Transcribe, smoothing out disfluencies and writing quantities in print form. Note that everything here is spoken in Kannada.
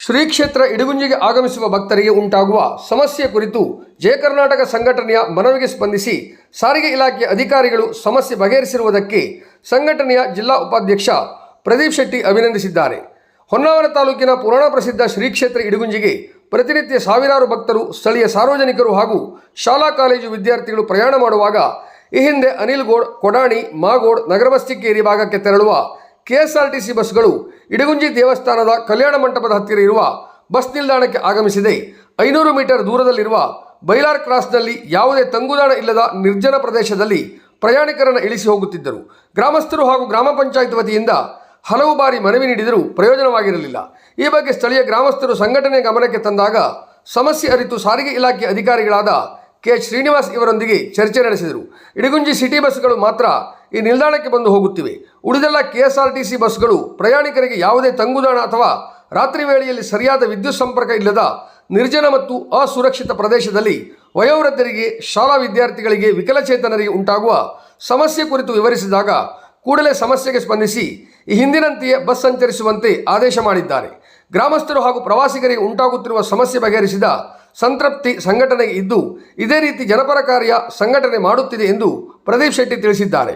ಶ್ರೀ ಕ್ಷೇತ್ರ ಇಡಗುಂಜಿಗೆ ಆಗಮಿಸುವ ಭಕ್ತರಿಗೆ ಉಂಟಾಗುವ ಸಮಸ್ಯೆ ಕುರಿತು ಜಯ ಕರ್ನಾಟಕ ಸಂಘಟನೆಯ ಮನವಿಗೆ ಸ್ಪಂದಿಸಿ ಸಾರಿಗೆ ಇಲಾಖೆ ಅಧಿಕಾರಿಗಳು ಸಮಸ್ಯೆ ಬಗೆಹರಿಸಿರುವುದಕ್ಕೆ ಸಂಘಟನೆಯ ಜಿಲ್ಲಾ ಉಪಾಧ್ಯಕ್ಷ ಪ್ರದೀಪ್ ಶೆಟ್ಟಿ ಅಭಿನಂದಿಸಿದ್ದಾರೆ. ಹೊನ್ನಾವರ ತಾಲೂಕಿನ ಪುರಾಣ ಪ್ರಸಿದ್ಧ ಶ್ರೀ ಕ್ಷೇತ್ರ ಇಡಗುಂಜಿಗೆ ಪ್ರತಿನಿತ್ಯ ಸಾವಿರಾರು ಭಕ್ತರು, ಸ್ಥಳೀಯ ಸಾರ್ವಜನಿಕರು ಹಾಗೂ ಶಾಲಾ ಕಾಲೇಜು ವಿದ್ಯಾರ್ಥಿಗಳು ಪ್ರಯಾಣ ಮಾಡುವಾಗ ಈ ಹಿಂದೆ ಅನಿಲ್ಗೋಡ್, ಕೊಡಾಣಿ, ಮಾಗೋಡ್, ನಗರಬಸ್ತಿ ಕೇರಿ ಭಾಗಕ್ಕೆ ತೆರಳುವ ಕೆಎಸ್ಆರ್ಟಿಸಿ ಬಸ್ಗಳು ಇಡಗುಂಜಿ ದೇವಸ್ಥಾನದ ಕಲ್ಯಾಣ ಮಂಟಪದ ಹತ್ತಿರ ಇರುವ ಬಸ್ ನಿಲ್ದಾಣಕ್ಕೆ ಆಗಮಿಸಿದೆ. 500 ಮೀಟರ್ ದೂರದಲ್ಲಿರುವ ಬೈಲಾರ್ ಕ್ರಾಸ್ನಲ್ಲಿ ಯಾವುದೇ ತಂಗುದಾಣ ಇಲ್ಲದ ನಿರ್ಜನ ಪ್ರದೇಶದಲ್ಲಿ ಪ್ರಯಾಣಿಕರನ್ನು ಇಳಿಸಿ ಹೋಗುತ್ತಿದ್ದರು. ಗ್ರಾಮಸ್ಥರು ಹಾಗೂ ಗ್ರಾಮ ಪಂಚಾಯತ್ ವತಿಯಿಂದ ಹಲವು ಬಾರಿ ಮನವಿ ನೀಡಿದರೂ ಪ್ರಯೋಜನವಾಗಿರಲಿಲ್ಲ. ಈ ಬಗ್ಗೆ ಸ್ಥಳೀಯ ಗ್ರಾಮಸ್ಥರು ಸಂಘಟನೆ ಗಮನಕ್ಕೆ ತಂದಾಗ ಸಮಸ್ಯೆ ಅರಿತು ಸಾರಿಗೆ ಇಲಾಖೆ ಅಧಿಕಾರಿಗಳಾದ ಕೆ ಶ್ರೀನಿವಾಸ್ ಇವರೊಂದಿಗೆ ಚರ್ಚೆ ನಡೆಸಿದರು. ಇಡಗುಂಜಿ ಸಿಟಿ ಬಸ್ಗಳು ಮಾತ್ರ ಈ ನಿಲ್ದಾಣಕ್ಕೆ ಬಂದು ಹೋಗುತ್ತಿವೆ. ಉಳಿದೆಲ್ಲ ಕೆಎಸ್ಆರ್ಟಿಸಿ ಬಸ್ಗಳು ಪ್ರಯಾಣಿಕರಿಗೆ ಯಾವುದೇ ತಂಗುದಾಣ ಅಥವಾ ರಾತ್ರಿ ವೇಳೆಯಲ್ಲಿ ಸರಿಯಾದ ವಿದ್ಯುತ್ ಸಂಪರ್ಕ ಇಲ್ಲದ ನಿರ್ಜನ ಮತ್ತು ಅಸುರಕ್ಷಿತ ಪ್ರದೇಶದಲ್ಲಿ ವಯೋವೃದ್ಧರಿಗೆ, ಶಾಲಾ ವಿದ್ಯಾರ್ಥಿಗಳಿಗೆ, ವಿಕಲಚೇತನರಿಗೆ ಉಂಟಾಗುವ ಸಮಸ್ಯೆ ಕುರಿತು ವಿವರಿಸಿದಾಗ ಕೂಡಲೇ ಸಮಸ್ಯೆಗೆ ಸ್ಪಂದಿಸಿ ಈ ಹಿಂದಿನಂತೆಯೇ ಬಸ್ ಸಂಚರಿಸುವಂತೆ ಆದೇಶ ಮಾಡಿದ್ದಾರೆ. ಗ್ರಾಮಸ್ಥರು ಹಾಗೂ ಪ್ರವಾಸಿಗರಿಗೆ ಉಂಟಾಗುತ್ತಿರುವ ಸಮಸ್ಯೆ ಬಗೆಹರಿಸಿದ ಸಂತೃಪ್ತಿ ಸಂಘಟನೆಗೆ ಇದ್ದು ಇದೇ ರೀತಿ ಜನಪರ ಕಾರ್ಯ ಸಂಘಟನೆ ಮಾಡುತ್ತಿದೆ ಎಂದು ಪ್ರದೀಪ್ ಶೆಟ್ಟಿ ತಿಳಿಸಿದ್ದಾರೆ.